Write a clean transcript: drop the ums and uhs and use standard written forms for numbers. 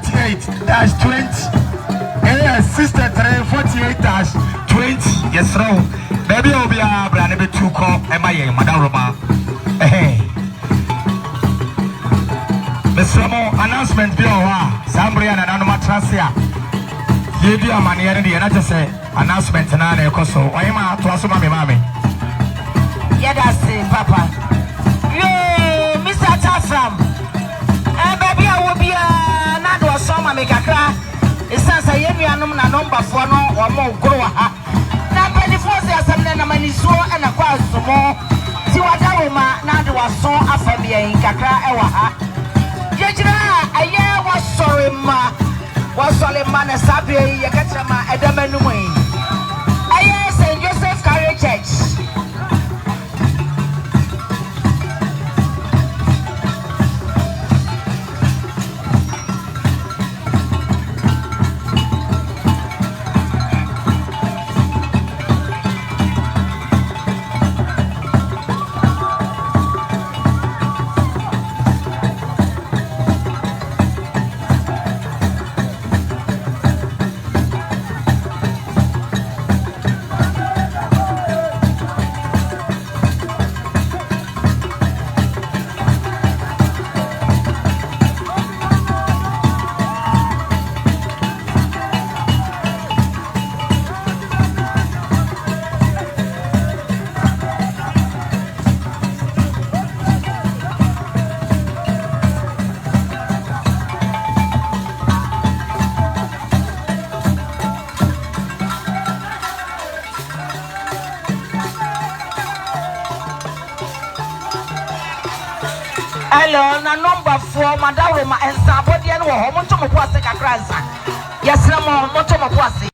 6348-20. Sister 348-20. Yes, no. Baby, I'll be a brand new 2 call. Am I, Madame Roma? Hey. Mr. Mo, announcement be over. Sambria and Anoma Tracia. You do a money and the other say announcement and I also. I am out to also mammy. Yeah, that's it, Papa. Yo, Mr. Tassam. Baby, I will be a Nado Soma make a cry. It sounds a yemi anum na number for no or more grow. Now, Penny Force has some many so and a quite some more. See what I will Nado was so after being Kakra Ewa. Jejira aye was sorry ma was sorry man sabi ye kachama edamanu wen aye St. Joseph Carrier Church. Hello, na number 4, Madame Roma and Sabodian, or Montomo Posse Cacranza. Yes, no more Montomo Posse.